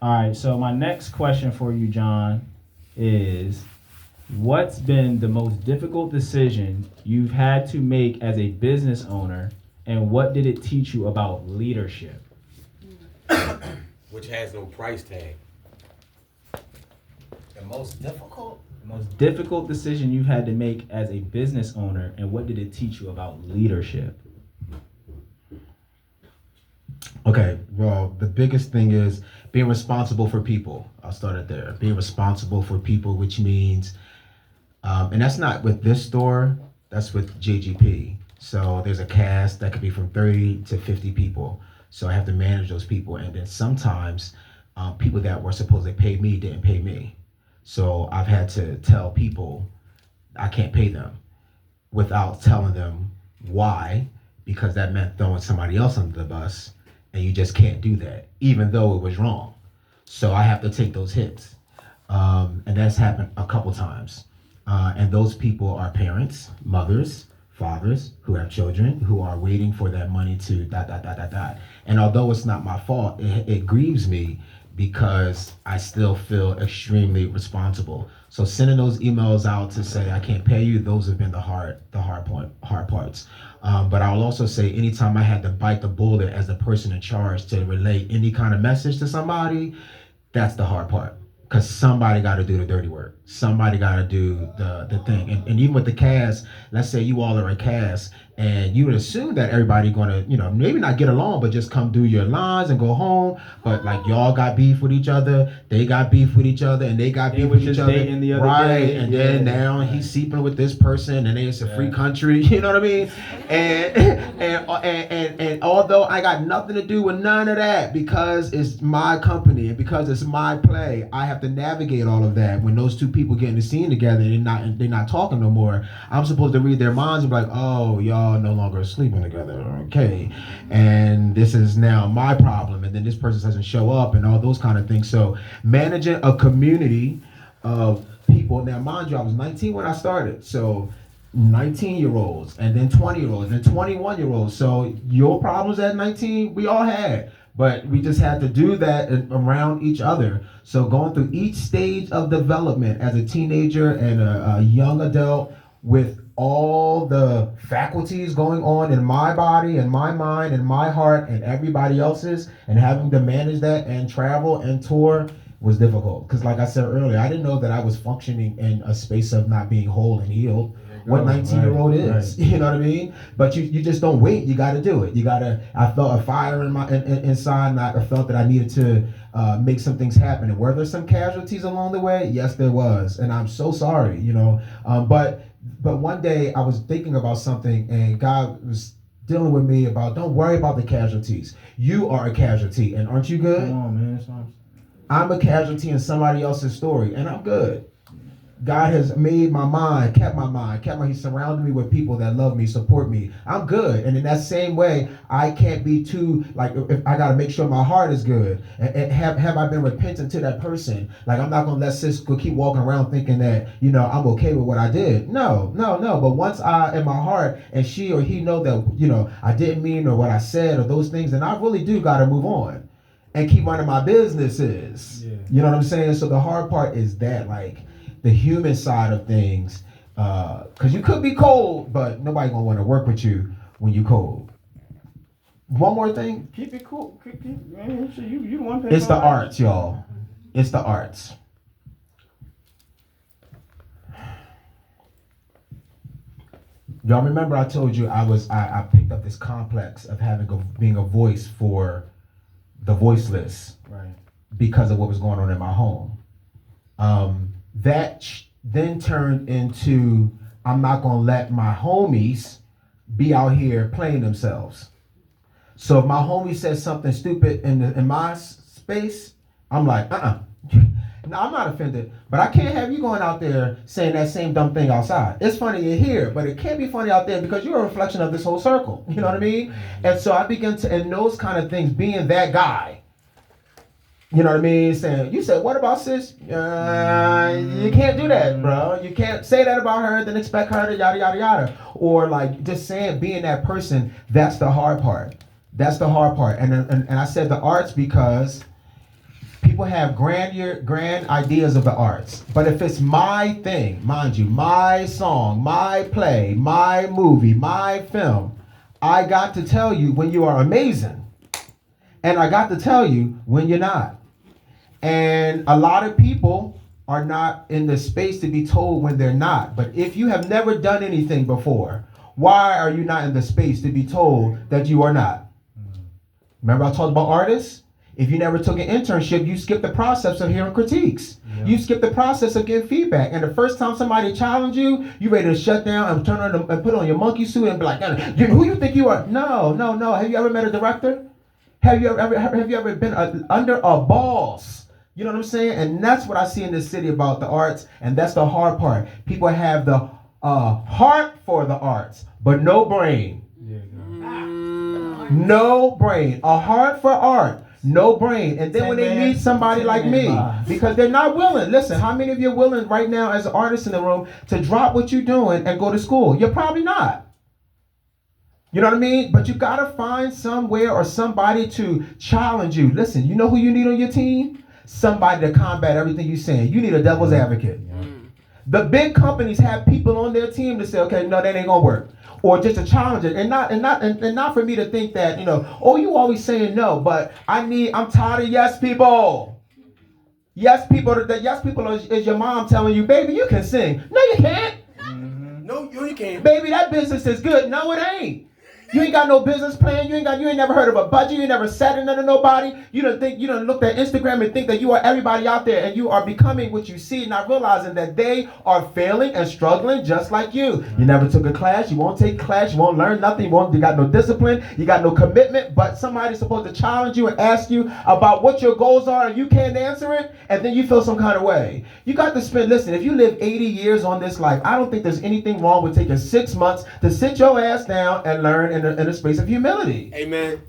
All right, so my next question for you, John, is what's been the most difficult decision you've had to make as a business owner, and what did it teach you about leadership? Which has no price tag. The most difficult? The most difficult decision you've had to make as a business owner, and what did it teach you about leadership? Okay, well, the biggest thing is being responsible for people. I'll start it there. Being responsible for people, which means, and that's not with this store, that's with JGP. So there's a cast that could be from 30 to 50 people. So I have to manage those people. And then sometimes people that were supposed to pay me didn't pay me. So I've had to tell people I can't pay them without telling them why, because that meant throwing somebody else under the bus, and you just can't do that, even though it was wrong. So I have to take those hits, and that's happened a couple times. And those people are parents, mothers, fathers who have children who are waiting for that money to dot dot dot dot dot. And although it's not my fault, it grieves me because I still feel extremely responsible. So sending those emails out to say I can't pay you, those have been the hard parts. But I'll also say anytime I had to bite the bullet as the person in charge to relay any kind of message to somebody, that's the hard part. Because somebody got to do the dirty work. Somebody got to do the thing. And even with the cast, let's say you all are a cast, and you would assume that everybody going to, maybe not get along, but just come do your lines and go home. But like y'all got beef with each other, they got beef with each other, and they got beef with each other. The other right. Day. And then now he's sleeping with this person, and it's a free country. You know what I mean? And although I got nothing to do with none of that, because it's my company and because it's my play, I have to navigate all of that. When those two people get in the scene together and they're not talking no more, I'm supposed to read their minds and be like, oh, y'all no longer sleeping together, okay? And this is now my problem, and then this person doesn't show up and all those kind of things. So managing a community of people, now mind you, I was 19 when I started, so 19-year-olds and then 20-year-olds and 21-year-olds. So your problems at 19, we all had. But we just had to do that around each other. So going through each stage of development as a teenager and a young adult with all the faculties going on in my body and my mind and my heart and everybody else's, and having to manage that and travel and tour was difficult. Because like I said earlier, I didn't know that I was functioning in a space of not being whole and healed. What 19-year-old is, right. You know what I mean? But you just don't wait. You got to do it. I felt a fire inside, and I felt that I needed to make some things happen. And were there some casualties along the way? Yes, there was, and I'm so sorry, But one day I was thinking about something, and God was dealing with me about, don't worry about the casualties. You are a casualty, and aren't you good? Come on, man. I'm a casualty in somebody else's story, and I'm good. God has made my mind, kept my mind, He surrounded me with people that love me, support me. I'm good. And in that same way, I can't be too, if I got to make sure my heart is good. And have I been repentant to that person? Like, I'm not going to let sis keep walking around thinking that, I'm okay with what I did. No. But once in my heart, and she or he know that, I didn't mean or what I said or those things, then I really do got to move on and keep running my businesses. Yeah. You know what I'm saying? So the hard part is that, the human side of things, because you could be cold, but nobody gonna want to work with you when you cold. One more thing. Keep it cool. Man, you the one. It's the arts, y'all. It's the arts. Y'all remember I told you I picked up this complex of being a voice for the voiceless, right? Because of what was going on in my home. That then turned into, I'm not going to let my homies be out here playing themselves. So if my homie says something stupid in my space, I'm like, no, I'm not offended, but I can't have you going out there saying that same dumb thing outside. It's funny in here, but it can't be funny out there because you're a reflection of this whole circle. You know what I mean? And so I began to, in those kind of things, being that guy. You know what I mean? Saying, you said, what about sis? You can't do that, bro. You can't say that about her, then expect her to yada, yada, yada. Or just saying, being that person, that's the hard part. That's the hard part. And I said the arts because People have grand ideas of the arts. But if it's my thing, mind you, my song, my play, my movie, my film, I got to tell you when you are amazing. And I got to tell you when you're not. And a lot of people are not in the space to be told when they're not. But if you have never done anything before, why are you not in the space to be told that you are not? Remember I talked about artists? If you never took an internship, you skip the process of hearing critiques. Yeah. You skip the process of getting feedback. And the first time somebody challenge you, you ready to shut down and turn on and put on your monkey suit and be like, who you think you are? No. Have you ever met a director? Have you ever been under a boss? You know what I'm saying? And that's what I see in this city about the arts. And that's the hard part. People have the heart for the arts, but no brain. Yeah, no brain. A heart for art, no brain. And then when they meet somebody like me, because they're not willing. Listen, how many of you are willing right now as an artist in the room to drop what you're doing and go to school? You're probably not. You know what I mean? But you got to find somewhere or somebody to challenge you. Listen, you know who you need on your team? Somebody to combat everything you're saying. You need a devil's advocate. Yeah. The big companies have people on their team to say, okay, no, that ain't gonna work, or just to challenge it, and not for me to think that, you know, oh, you always saying no, but I'm tired of yes people. Yes people. That yes people is your mom telling you, baby, you can sing. No, you can't. Mm-hmm. No, you can't. Baby, that business is good. No, it ain't. You ain't got no business plan. You ain't never heard of a budget. You ain't never sat in under nobody. You don't look at Instagram and think that you are everybody out there, and you are becoming what you see, not realizing that they are failing and struggling just like you. You never took a class. You won't take a class. You won't learn nothing. You got no discipline. You got no commitment. But somebody's supposed to challenge you and ask you about what your goals are, and you can't answer it, and then you feel some kind of way. You got to listen, if you live 80 years on this life, I don't think there's anything wrong with taking 6 months to sit your ass down and learn in a space of humility. Amen.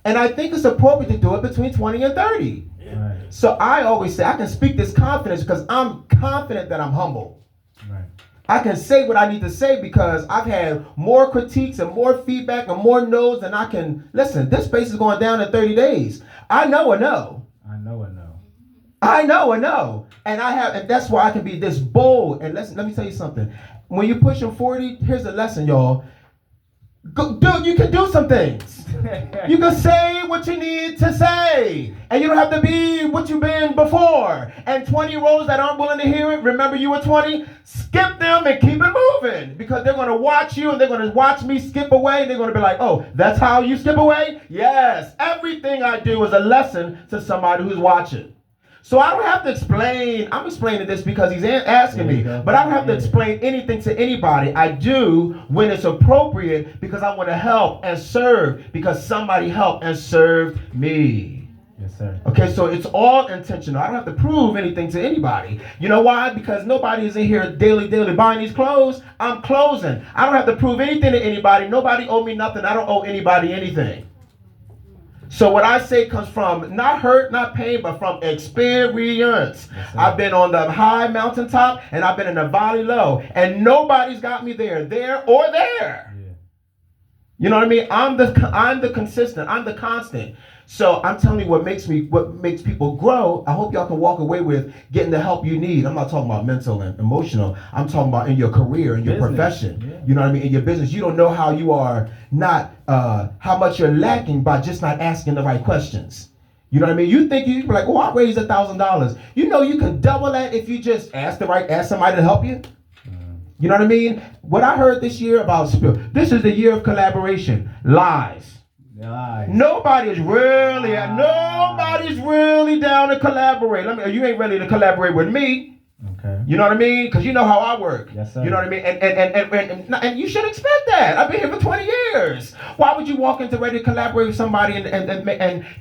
And I think it's appropriate to do it between 20 and 30. Yeah. Right. So I always say I can speak this confidence because I'm confident that I'm humble. Right. I can say what I need to say because I've had more critiques and more feedback and more no's than I can. Listen, this space is going down in 30 days. I know a no. I know a no. I know a no. And that's why I can be this bold. And let me tell you something. When you're pushing 40, here's the lesson, y'all. You can do some things. You can say what you need to say. And you don't have to be what you've been before. And 20-year-olds that aren't willing to hear it, remember you were 20? Skip them and keep it moving. Because they're going to watch you and they're going to watch me skip away. And they're going to be like, oh, that's how you skip away? Yes. Everything I do is a lesson to somebody who's watching. So I don't have to explain. I'm explaining this because he's asking me. But I don't have to explain anything to anybody. I do when it's appropriate because I want to help and serve because somebody helped and served me. Yes, sir. Okay, so it's all intentional. I don't have to prove anything to anybody. You know why? Because nobody is in here daily buying these clothes. I'm closing. I don't have to prove anything to anybody. Nobody owe me nothing. I don't owe anybody anything. So what I say comes from not hurt, not pain, but from experience. Yes, I've been on the high mountaintop and I've been in the valley low. And nobody's got me there or there. Yeah. You know what I mean? I'm the consistent. I'm the constant. So I'm telling you what makes people grow. I hope y'all can walk away with getting the help you need. I'm not talking about mental and emotional. I'm talking about in your career, in your profession. Yeah. You know what I mean? In your business, you don't know how you are not, how much you're lacking by just not asking the right questions. You know what I mean? You think you'd be like, oh, I'll raise $1,000. You know you can double that if you just ask somebody to help you. You know what I mean? What I heard this year about this is the year of collaboration. Lies. Nice. Nobody's really down to collaborate. You ain't ready to collaborate with me. Okay. You know what I mean? Because you know how I work. Yes, sir. You know what I mean? And you should expect that. I've been here for 20 years. Why would you walk into ready to collaborate with somebody and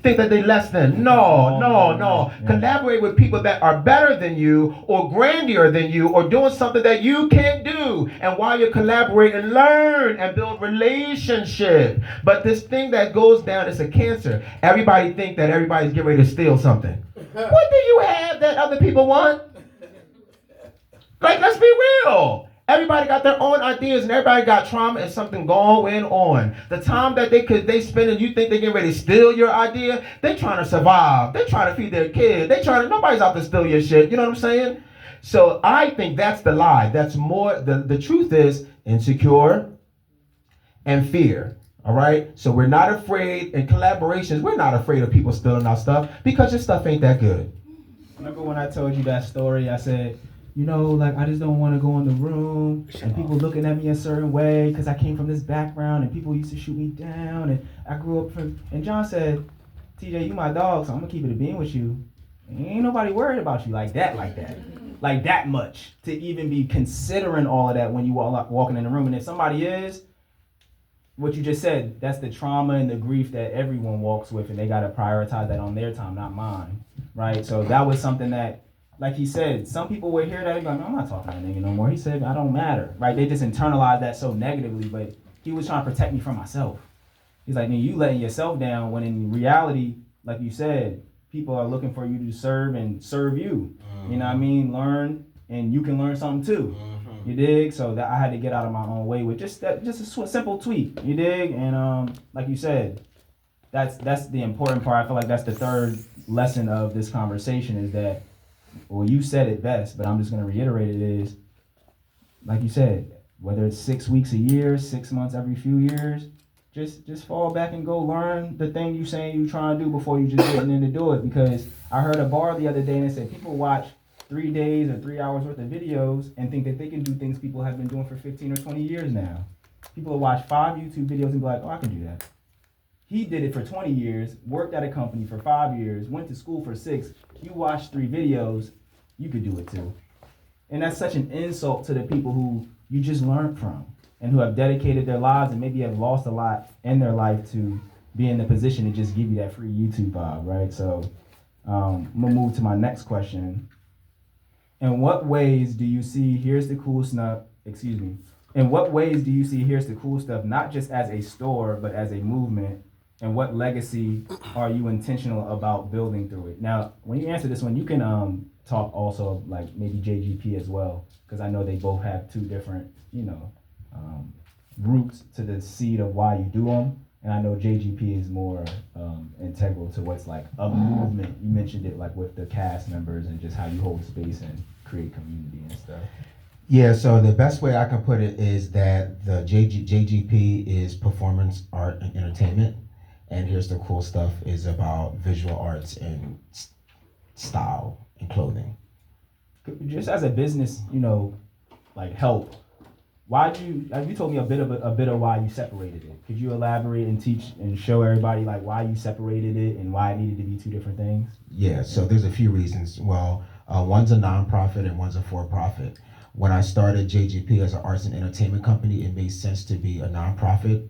think that they're less than? No. Yeah. Collaborate with people that are better than you or grandier than you or doing something that you can't do. And while you're collaborating, learn and build relationship. But this thing that goes down is a cancer. Everybody think that everybody's getting ready to steal something. What do you have that other people want? Like, let's be real. Everybody got their own ideas and everybody got trauma and something going on. The time that they spend and you think they get ready to steal your idea, they trying to survive. They trying to feed their kid. Nobody's out to steal your shit. You know what I'm saying? So I think that's the lie. That's more the truth is insecure and fear. All right? So we're not afraid in collaborations, we're not afraid of people stealing our stuff because your stuff ain't that good. Remember when I told you that story, I said, like, I just don't want to go in the room and people looking at me a certain way because I came from this background and people used to shoot me down and I grew up and John said, TJ, you my dog, so I'm going to keep it a bean with you. Ain't nobody worried about you like that much to even be considering all of that when you walking in the room. And if somebody is, what you just said, that's the trauma and the grief that everyone walks with, and they got to prioritize that on their time, not mine, right? So that was something that, like he said, some people would hear that and be like, no, I'm not talking to that nigga no more. He said, I don't matter, right? They just internalize that so negatively, but he was trying to protect me from myself. He's like, man, you letting yourself down when in reality, like you said, people are looking for you to serve and serve you. You know what I mean? Learn, and you can learn something too. You dig? So that I had to get out of my own way with just a simple tweak. You dig? And like you said, that's the important part. I feel like that's the third lesson of this conversation is that, well, you said it best, but I'm just going to reiterate it is, like you said, whether it's 6 weeks a year, 6 months every few years, just fall back and go learn the thing you saying you trying to do before you just getting in to do it. Because I heard a bar the other day and it said people watch 3 days or 3 hours worth of videos and think that they can do things people have been doing for 15 or 20 years now. People will watch 5 YouTube videos and be like, oh, I can do that. He did it for 20 years, worked at a company for 5 years, went to school for 6. You watch 3 videos, you could do it too. And that's such an insult to the people who you just learned from and who have dedicated their lives and maybe have lost a lot in their life to be in the position to just give you that free YouTube vibe, right? So I'm gonna move to my next question. In what ways do you see Here's the Cool Stuff, in what ways do you see Here's the Cool Stuff not just as a store, but as a movement? And what legacy are you intentional about building through it? Now, when you answer this one, you can talk also like maybe JGP as well, because I know they both have 2 different, roots to the seed of why you do them. And I know JGP is more integral to what's like a movement. You mentioned it like with the cast members and just how you hold space and create community and stuff. Yeah, so the best way I can put it is that the JGP is performance art and entertainment. And Here's the Cool Stuff is about visual arts and style and clothing. Just as a business, like help. Why'd you told me a bit of why you separated it. Could you elaborate and teach and show everybody like why you separated it and why it needed to be 2 different things? Yeah, so there's a few reasons. Well, one's a nonprofit and one's a for-profit. When I started JGP as an arts and entertainment company, it made sense to be a nonprofit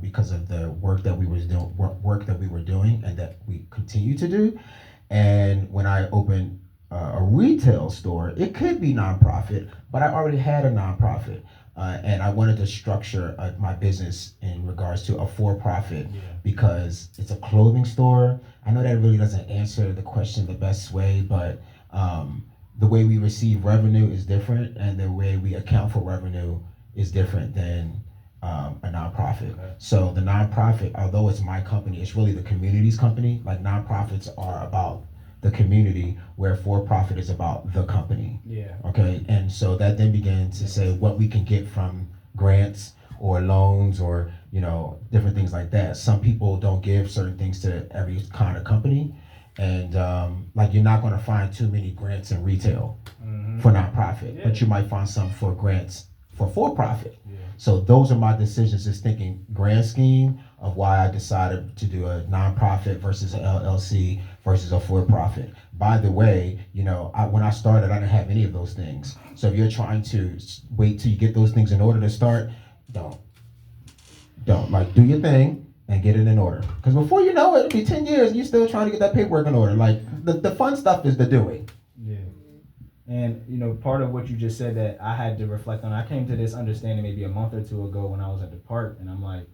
because of the work that we were doing and that we continue to do. And when I opened a retail store, it could be nonprofit, but I already had a nonprofit. And I wanted to structure my business in regards to a for-profit because it's a clothing store. I know that really doesn't answer the question the best way, but the way we receive revenue is different, and the way we account for revenue is different than a nonprofit. Okay. So the nonprofit, although it's my company, it's really the community's company. Like nonprofits are about the community, where for-profit is about the company. Yeah. Okay. And so that then began to say what we can get from grants or loans or different things like that. Some people don't give certain things to every kind of company, and like you're not going to find too many grants in retail for nonprofit, but you might find some for grants for-profit. Yeah. So those are my decisions, just thinking grand scheme of why I decided to do a nonprofit versus an LLC versus a for-profit. By the way, when I started, I didn't have any of those things. So if you're trying to wait till you get those things in order to start, don't. Like, do your thing and get it in order. Because before you know it, it'll be 10 years and you're still trying to get that paperwork in order. Like, the fun stuff is the doing. Yeah. And, part of what you just said that I had to reflect on, I came to this understanding maybe a month or 2 ago when I was at the park, and I'm like,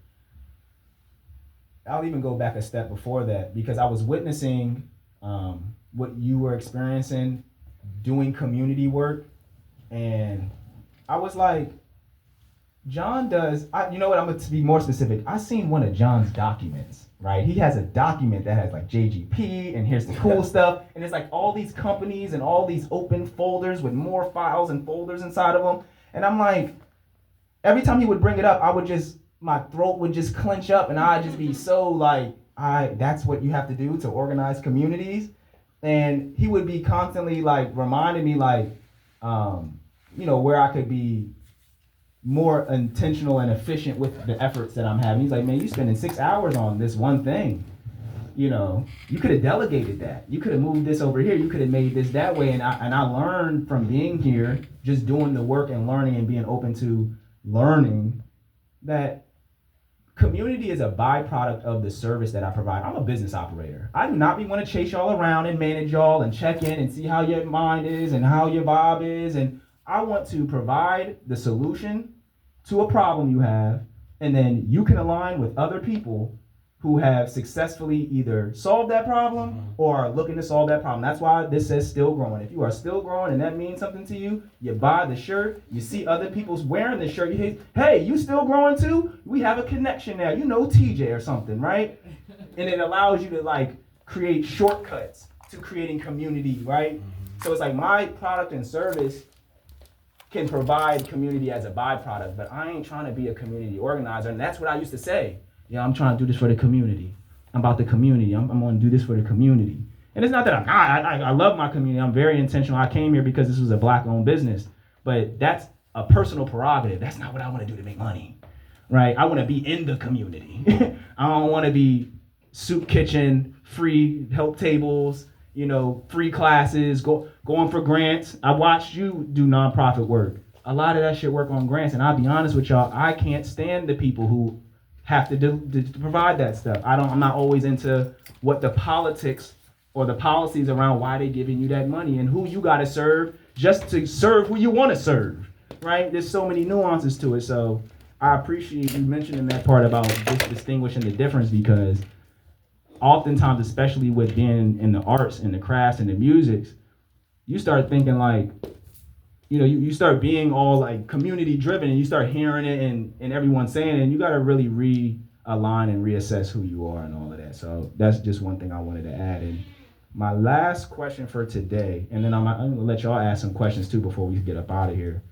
I'll even go back a step before that, because I was witnessing what you were experiencing doing community work, and I was like, John does, you know what, I'm going to be more specific. I seen one of John's documents, right? He has a document that has like JGP and here's the cool stuff. And it's like all these companies and all these open folders with more files and folders inside of them. And I'm like, every time he would bring it up, my throat would just clench up and I'd just be so like, that's what you have to do to organize communities. And he would be constantly like reminding me like, where I could be more intentional and efficient with the efforts that I'm having. He's like, man, you spending 6 hours on this one thing. You could have delegated that. You could have moved this over here. You could have made this that way. And I learned from being here, just doing the work and learning and being open to learning that community is a byproduct of the service that I provide. I'm a business operator. I do not want to chase y'all around and manage y'all and check in and see how your mind is and how your vibe is. And I want to provide the solution to a problem you have, and then you can align with other people who have successfully either solved that problem or are looking to solve that problem. That's why this says still growing. If you are still growing and that means something to you, you buy the shirt, you see other people's wearing the shirt, you say, hey, you still growing too? We have a connection now. You know TJ or something, right? And it allows you to like create shortcuts to creating community, right? So it's like my product and service can provide community as a byproduct, but I ain't trying to be a community organizer. And that's what I used to say. Yeah, I'm trying to do this for the community. I'm about the community. I'm going to do this for the community. And it's not that I love my community. I'm very intentional. I came here because this was a Black-owned business. But that's a personal prerogative. That's not what I want to do to make money, right? I want to be in the community. I don't want to be soup kitchen, free help tables, free classes, going for grants. I watched you do nonprofit work. A lot of that shit work on grants. And I'll be honest with y'all, I can't stand the people who have to provide that stuff. I'm not always into what the politics or the policies around why they giving you that money and who you got to serve just to serve who you want to serve, right? There's so many nuances to it. So I appreciate you mentioning that part about just distinguishing the difference, because oftentimes, especially with being in the arts and the crafts and the music, you start thinking like, you start being all like community driven and you start hearing it and everyone saying it, and you got to really realign and reassess who you are and all of that. So that's just one thing I wanted to add. And my last question for today, and then I'm going to let y'all ask some questions too before we get up out of here.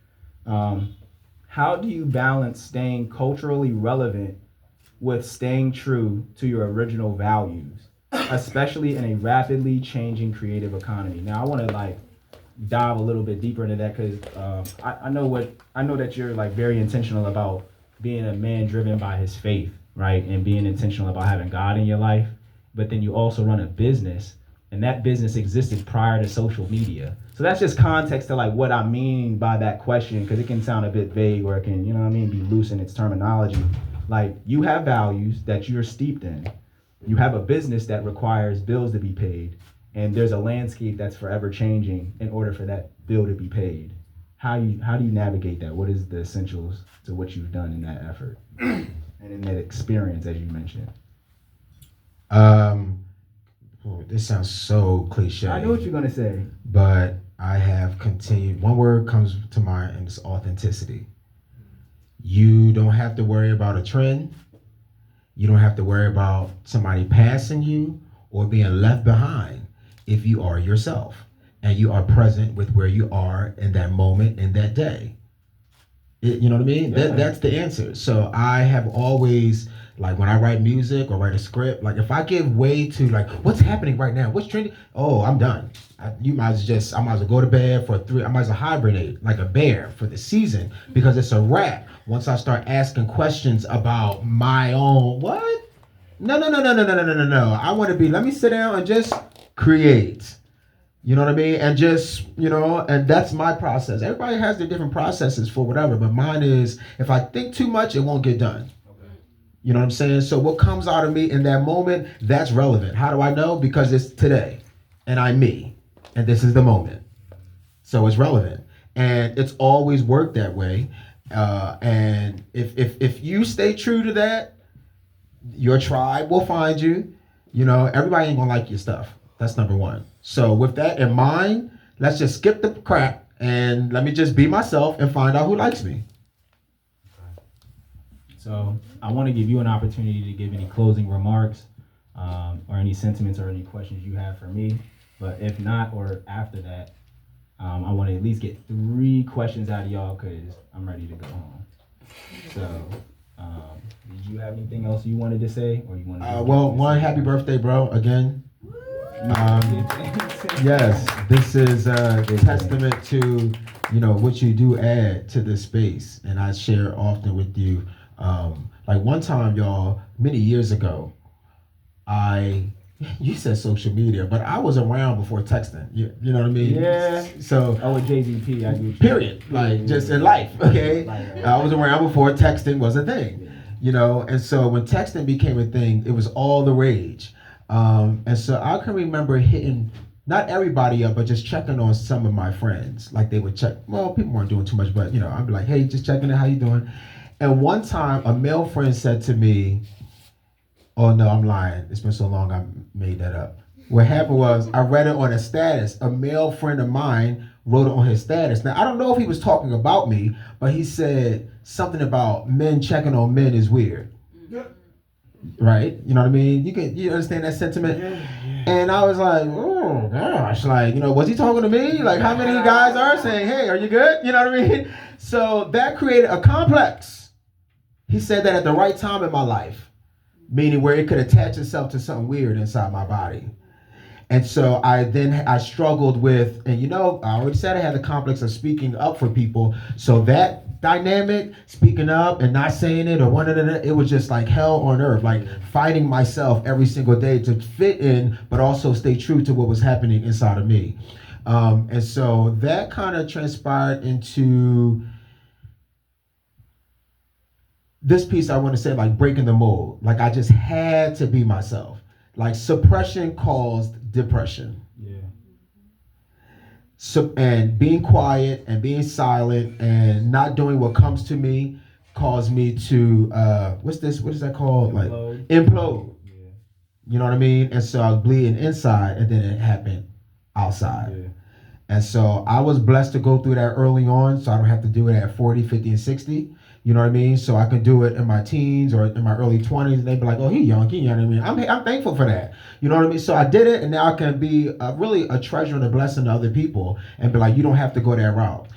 How do you balance staying culturally relevant with staying true to your original values, especially in a rapidly changing creative economy? Now I want to dive a little bit deeper into that, because I know that you're very intentional about being a man driven by his faith, right? And being intentional about having God in your life. But then you also run a business, and that business existed prior to social media. So that's just context to what I mean by that question, because it can sound a bit vague, or it can, be loose in its terminology. You have values that you're steeped in. You have a business that requires bills to be paid. And there's a landscape that's forever changing in order for that bill to be paid. How do you navigate that? What is the essentials to what you've done in that effort and in that experience, as you mentioned? This sounds so cliche. I know what you're gonna say, but I have continued. One word comes to mind, and it's authenticity. You don't have to worry about a trend. You don't have to worry about somebody passing you or being left behind if you are yourself and you are present with where you are in that moment, in that day. You know what I mean? Yeah. That's the answer. So I have always, when I write music or write a script, if I give way to what's happening right now, what's trending, oh, I'm done. I might as well go to bed for 3. I might as well hibernate like a bear for the season, because it's a wrap. Once I start asking questions about my own, what? No. I want to be, let me sit down and just create. You know what I mean? And just, and that's my process. Everybody has their different processes for whatever, but mine is, if I think too much, it won't get done. Okay. You know what I'm saying? So what comes out of me in that moment, that's relevant. How do I know? Because it's today, and I'm me, and this is the moment. So it's relevant. And it's always worked that way. And if you stay true to that, your tribe will find you. Everybody ain't gonna like your stuff. That's number one. So with that in mind, let's just skip the crap and let me just be myself and find out who likes me. So I want to give you an opportunity to give any closing remarks, or any sentiments or any questions you have for me. But if not, or after that, I want to at least get 3 questions out of y'all because I'm ready to go home. So, did you have anything else you wanted to say, or you wanted? Well, one, happy birthday, bro, again. Yes, this is a testament to, what you do add to this space. And I share often with you, like one time, y'all, many years ago, you said social media, but I was around before texting. You know what I mean? Yeah. So. Oh, with JVP, I do. Period. Like, just in life, okay? I was around before texting was a thing, and so when texting became a thing, it was all the rage. And so I can remember hitting, not everybody up, but just checking on some of my friends. Like they would check, well, people weren't doing too much, but I'd be like, hey, just checking in, how you doing? And one time a male friend said to me, oh no, I'm lying. It's been so long I made that up. What happened was I read it on a status. A male friend of mine wrote it on his status. Now, I don't know if he was talking about me, but he said something about men checking on men is weird. Right? You know what I mean? You understand that sentiment? Yeah. And I was like, oh gosh, like, was he talking to me? Like, how many guys are saying, hey, are you good? You know what I mean? So that created a complex. He said that at the right time in my life. Meaning where it could attach itself to something weird inside my body. And so I struggled with, and I already said I had the complex of speaking up for people. So that dynamic, speaking up and not saying it or it was just like hell on earth, like fighting myself every single day to fit in, but also stay true to what was happening inside of me. And so that kind of transpired into this piece. I want to say, like, breaking the mold. Like, I just had to be myself. Like, suppression caused depression. Yeah. So, and being quiet and being silent and not doing what comes to me caused me to, what is that called? Implode. Like, implode. Yeah. You know what I mean? And so I was bleeding inside, and then it happened outside. Yeah. And so I was blessed to go through that early on, so I don't have to do it at 40, 50, and 60. You know what I mean? So I could do it in my teens or in my early 20s, and they'd be like, oh, he young, you know what I mean? I'm thankful for that. You know what I mean? So I did it, and now I can be really a treasure and a blessing to other people and be like, you don't have to go that route.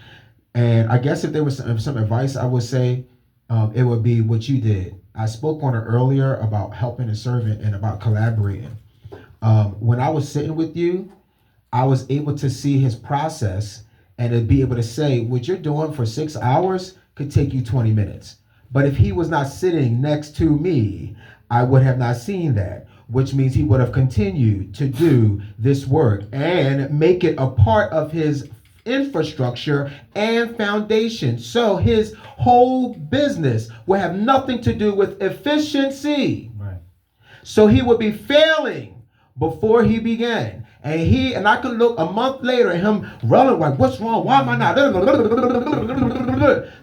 And I guess if there was some advice I would say, it would be what you did. I spoke on it earlier about helping and serving and about collaborating. When I was sitting with you, I was able to see his process and to be able to say, what you're doing for 6 hours could take you 20 minutes. But if he was not sitting next to me, I would have not seen that, which means he would have continued to do this work and make it a part of his infrastructure and foundation. So his whole business will have nothing to do with efficiency. Right. So he would be failing before he began. And I could look a month later at him rolling like, what's wrong? Why am I not?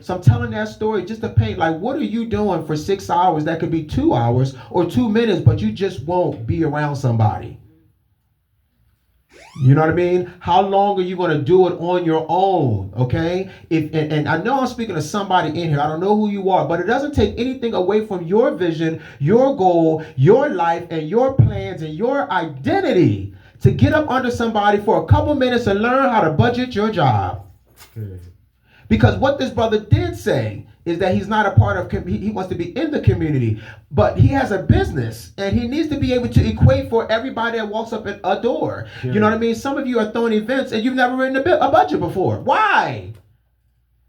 So I'm telling that story just to paint, like, what are you doing for 6 hours? That could be 2 hours or 2 minutes, but you just won't be around somebody. You know what I mean? How long are you going to do it on your own? Okay. And I know I'm speaking to somebody in here. I don't know who you are, but it doesn't take anything away from your vision, your goal, your life, and your plans and your identity to get up under somebody for a couple minutes and learn how to budget your job. Okay. Because what this brother did say is that he's not a part of, he wants to be in the community, but he has a business and he needs to be able to equate for everybody that walks up at a door. Yeah. You know what I mean? Some of you are throwing events and you've never written a budget before. Why?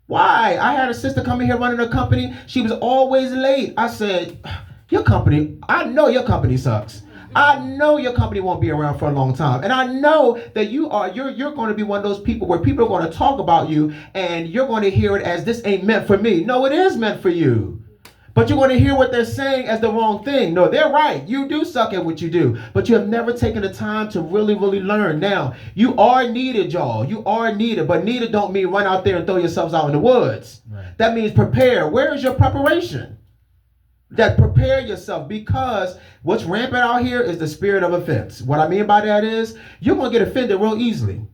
I had a sister come in here running a company. She was always late. I said, I know your company sucks. I know your company won't be around for a long time. And I know that you're going to be one of those people where people are going to talk about you and you're going to hear it as this ain't meant for me. No, it is meant for you. But you're going to hear what they're saying as the wrong thing. No, they're right. You do suck at what you do. But you have never taken the time to really, really learn. Now, you are needed, y'all. You are needed. But needed don't mean run out there and throw yourselves out in the woods. Right. That means prepare. Where is your preparation? That prepare yourself, because what's rampant out here is the spirit of offense. What I mean by that is you're going to get offended real easily.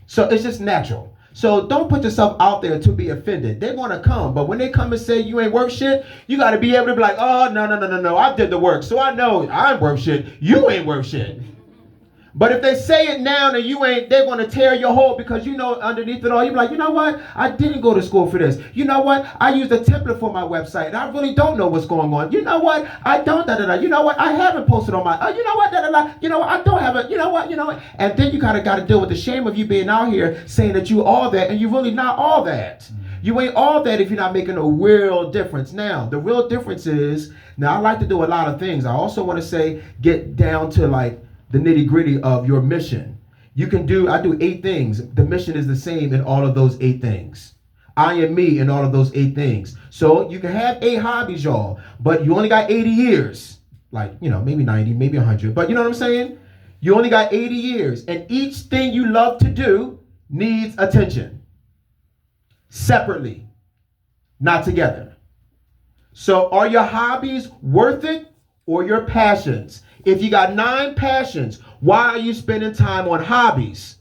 So it's just natural. So don't put yourself out there to be offended. They're going to come. But when they come and say you ain't worth shit, you got to be able to be like, oh, no. I did the work. So I know I'm worth shit. You ain't worth shit. But if they say it now and you ain't, they're going to tear your hole because you know underneath it all, you're like, you know what? I didn't go to school for this. You know what? I used a template for my website and I really don't know what's going on. You know what? I don't, You know what? I haven't posted on my, you know what? You know what? I don't have it. You know what? And then you kind of got to deal with the shame of you being out here saying that you all that and you're really not all that. You ain't all that if you're not making a real difference. Now, the real difference is, now I like to do a lot of things. I also want to say, get down to like, the nitty gritty of your mission. I do 8 things. The mission is the same in all of those 8 things. I am me in all of those 8 things. So you can have 8 hobbies, y'all, but you only got 80 years. Like, maybe 90, maybe 100, but you know what I'm saying? You only got 80 years, and each thing you love to do needs attention. Separately, not together. So are your hobbies worth it or your passions? If you got 9 passions, why are you spending time on hobbies?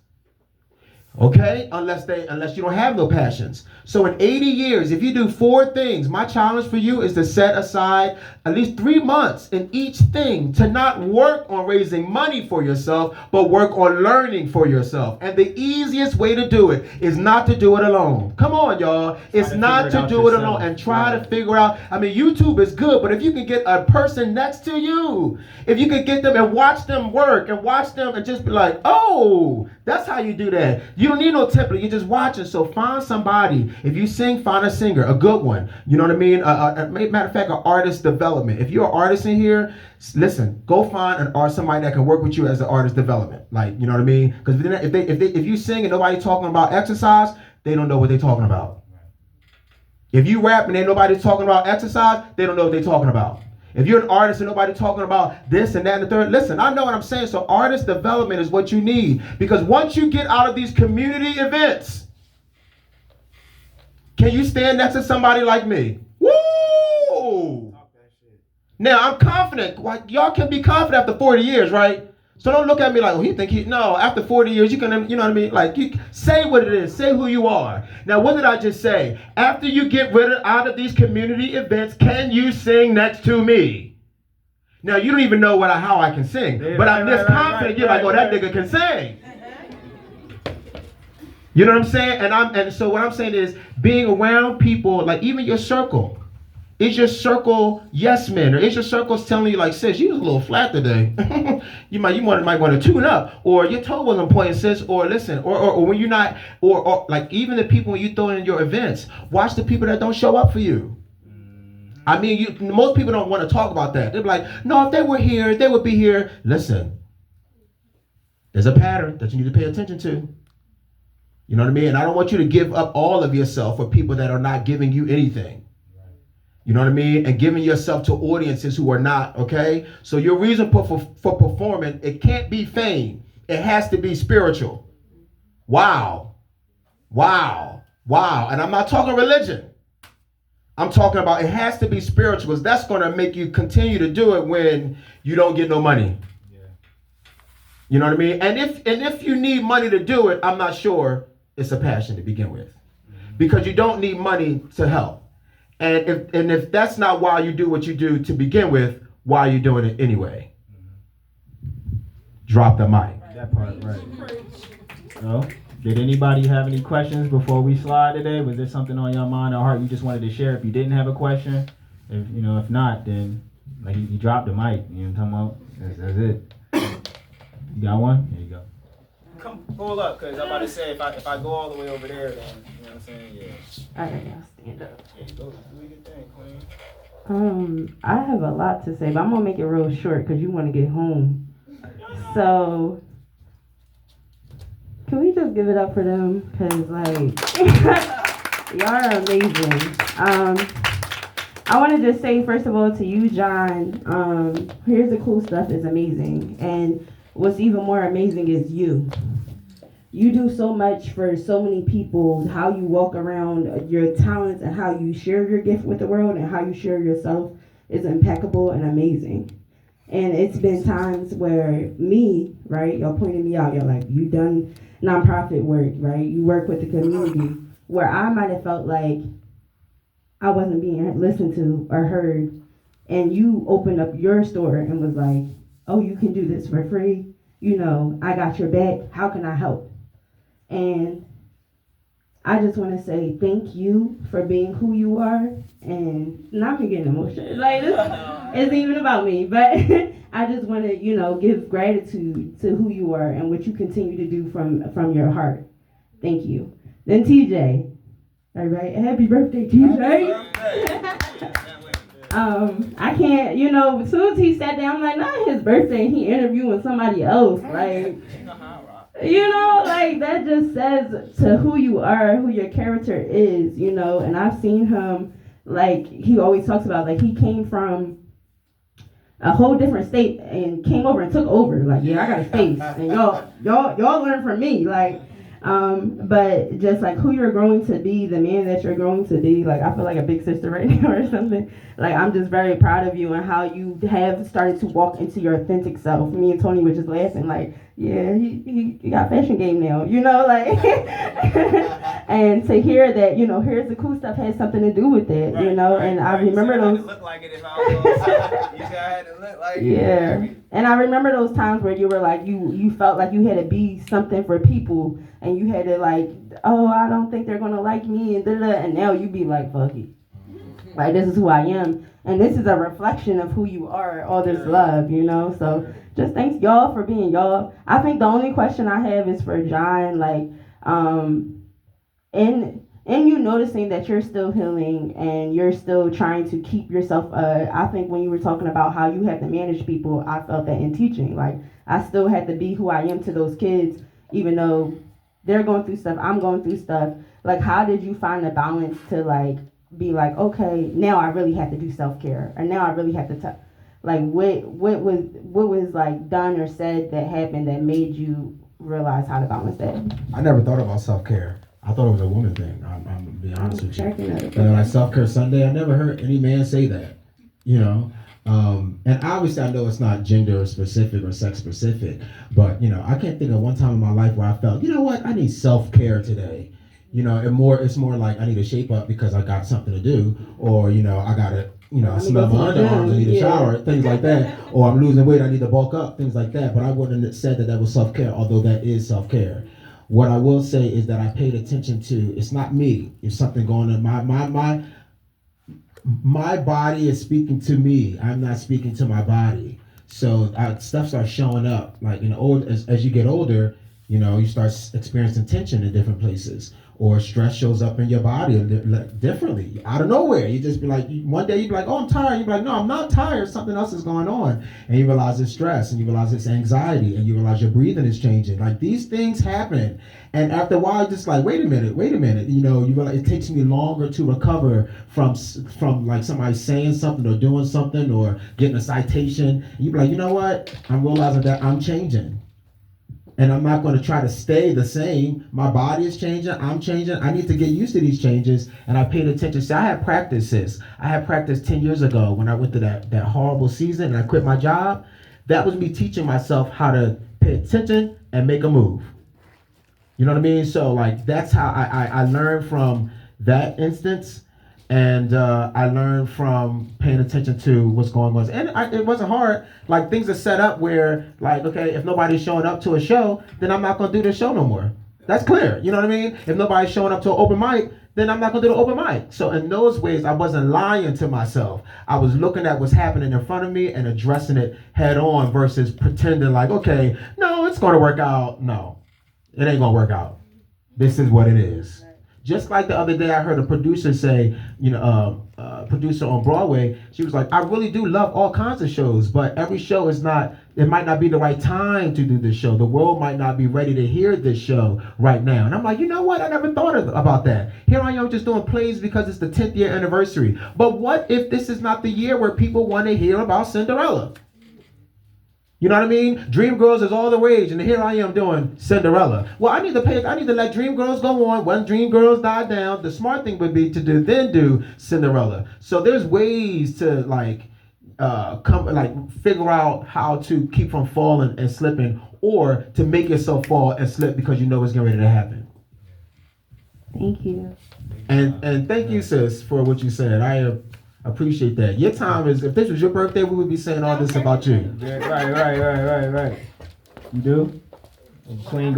Okay, unless you don't have no passions. So in 80 years, if you do 4 things, my challenge for you is to set aside at least 3 months in each thing to not work on raising money for yourself, but work on learning for yourself. And the easiest way to do it is not to do it alone. Come on, y'all. It's not to do it alone and try to figure out. I mean, YouTube is good, but if you can get a person next to you, if you can get them and watch them work and watch them and just be like, oh, that's how you do that. You don't need no template. You're just watching. So find somebody. If you sing, find a singer, a good one. You know what I mean? Matter of fact, an artist development. If you're an artist in here, listen, go find somebody that can work with you as an artist development. Like, you know what I mean? Because if you sing and nobody talking about exercise, they don't know what they're talking about. If you rap and ain't nobody talking about exercise, they don't know what they're talking about. If you're an artist and nobody talking about this and that and the third, listen, I know what I'm saying. So artist development is what you need. Because once you get out of these community events, can you stand next to somebody like me? Woo! Now, I'm confident. Y'all can be confident after 40 years, right? So don't look at me like, oh, no, after 40 years, you can, you know what I mean? Like, you say what it is. Say who you are. Now, what did I just say? After you get out of these community events, can you sing next to me? Now, you don't even know how I can sing, but I'm this confident. You're like, oh, that nigga can sing. You know what I'm saying? And so what I'm saying is being around people, like even your circle. Is your circle yes men, or is your circle telling you like, sis, you was a little flat today. you might want to tune up, or your toe wasn't pointing, sis, or listen, or when you're not, or like even the people when you throw in your events, watch the people that don't show up for you. I mean, most people don't want to talk about that. They're like, no, if they were here, they would be here. Listen, there's a pattern that you need to pay attention to. You know what I mean? And I don't want you to give up all of yourself for people that are not giving you anything. You know what I mean? And giving yourself to audiences who are not, okay? So your reason for performing, it can't be fame. It has to be spiritual. Wow. And I'm not talking religion. I'm talking about it has to be spiritual, because that's going to make you continue to do it when you don't get no money. Yeah. You know what I mean? And if you need money to do it, I'm not sure it's a passion to begin with. Because you don't need money to help. And if that's not why you do what you do to begin with, why are you doing it anyway? Drop the mic. That part, right. No? Did anybody have any questions before we slide today? Was there something on your mind or heart you just wanted to share? If you didn't have a question, if not, then like you dropped the mic. You know what I'm talking about? That's it. You got one? There you go. Come pull up, because I'm about to say if I go all the way over there, then you know what I'm saying? Yeah. All right, I'll stand up. There you go. Do your thing, Queen. I have a lot to say, but I'm gonna make it real short because you want to get home. So, can we just give it up for them? Because y'all are amazing. I want to just say, first of all, to you, John, here's the cool stuff is amazing. And what's even more amazing is you. You do so much for so many people, how you walk around, your talents, and how you share your gift with the world and how you share yourself is impeccable and amazing. And it's been times where me, right, y'all pointed me out, y'all like, you done nonprofit work, right? You work with the community, where I might have felt like I wasn't being listened to or heard. And you opened up your store and was like, oh, you can do this for free. You know, I got your back. How can I help? And I just want to say thank you for being who you are. And now I'm getting emotional. Like, this isn't even about me. But I just want to, you know, give gratitude to who you are and what you continue to do from your heart. Thank you. Then TJ. All right. Happy birthday, TJ. I can't, you know, as soon as he sat down, I'm like, not his birthday, and he interviewing somebody else. Like, you know, like, that just says to who you are, who your character is, you know. And I've seen him, like, he always talks about, like, he came from a whole different state and came over and took over. Like, yeah, I got a space, and y'all learn from me. Like, but just like who you're growing to be, the man that you're growing to be, like, I feel like a big sister right now or something. Like, I'm just very proud of you and how you have started to walk into your authentic self. Me and Tony were just laughing, like, yeah, he got fashion game now, you know, like, and to hear that, you know, Here's the Cool Stuff has something to do with it, you know, and I remember those. Look like it if I was you said I had to look like yeah. It. And I remember those times where you were like, you felt like you had to be something for people, and you had to like, oh, I don't think they're gonna like me, and and now you be like, fuck it. Like, this is who I am, and this is a reflection of who you are, all this love, you know. So just thanks y'all for being y'all. I think the only question I have is for John, like, in you noticing that you're still healing and you're still trying to keep yourself, I think when you were talking about how you have to manage people, I felt that in teaching, like, I still had to be who I am to those kids, even though they're going through stuff, I'm going through stuff. Like, how did you find the balance to, like, be like, okay, now I really have to do self-care, or now I really have to like, what was like done or said that happened that made you realize how to balance that? I never thought about self-care. I thought it was a woman thing. I'm gonna be honest with you. Like Self-Care Sunday, I never heard any man say that, you know. And obviously I know it's not gender specific or sex specific, but, you know, I can't think of one time in my life where I felt, you know what, I need self-care today. You know, it's more like I need to shape up because I got something to do, or, you know, I gotta, you know, I smell my underarms, I need a shower, things like that, or I'm losing weight, I need to bulk up, things like that. But I wouldn't have said that was self-care, although that is self-care. What I will say is that I paid attention to, it's not me, it's something going on. My body is speaking to me. I'm not speaking to my body. So stuff starts showing up. Like, you know, as you get older, you know, you start experiencing tension in different places, or stress shows up in your body differently, out of nowhere. You just be like, one day you be like, oh, I'm tired. You be like, no, I'm not tired. Something else is going on. And you realize it's stress, and you realize it's anxiety, and you realize your breathing is changing. Like, these things happen. And after a while, you're just like, wait a minute. You know, you realize it takes me longer to recover from like somebody saying something or doing something or getting a citation. And you be like, you know what? I'm realizing that I'm changing. And I'm not going to try to stay the same. My body is changing. I'm changing. I need to get used to these changes. And I paid attention. See, I had practices. I had practice 10 years ago when I went to that horrible season and I quit my job. That was me teaching myself how to pay attention and make a move. You know what I mean? So, like, that's how I learned from that instance. And I learned from paying attention to what's going on. And it wasn't hard. Like, things are set up where, like, okay, if nobody's showing up to a show, then I'm not going to do the show no more. That's clear. You know what I mean? If nobody's showing up to an open mic, then I'm not going to do the open mic. So in those ways, I wasn't lying to myself. I was looking at what's happening in front of me and addressing it head on versus pretending like, okay, no, it's going to work out. No, it ain't going to work out. This is what it is. Just like the other day, I heard a producer say, you know, producer on Broadway, she was like, I really do love all kinds of shows, but every show is not, it might not be the right time to do this show. The world might not be ready to hear this show right now. And I'm like, you know what? I never thought about that. Here I am just doing plays because it's the 10th year anniversary. But what if this is not the year where people want to hear about Cinderella? You know what I mean? Dreamgirls is all the rage, and here I am doing Cinderella. Well, I need to let Dreamgirls go on. When Dreamgirls die down, the smart thing would be to do Cinderella. So there's ways to, like, figure out how to keep from falling and slipping, or to make yourself fall and slip because you know it's getting ready to happen. Thank you. And thank you, sis, for what you said. I appreciate that. Your time is, if this was your birthday, we would be saying all this about you. Right. You do? Clean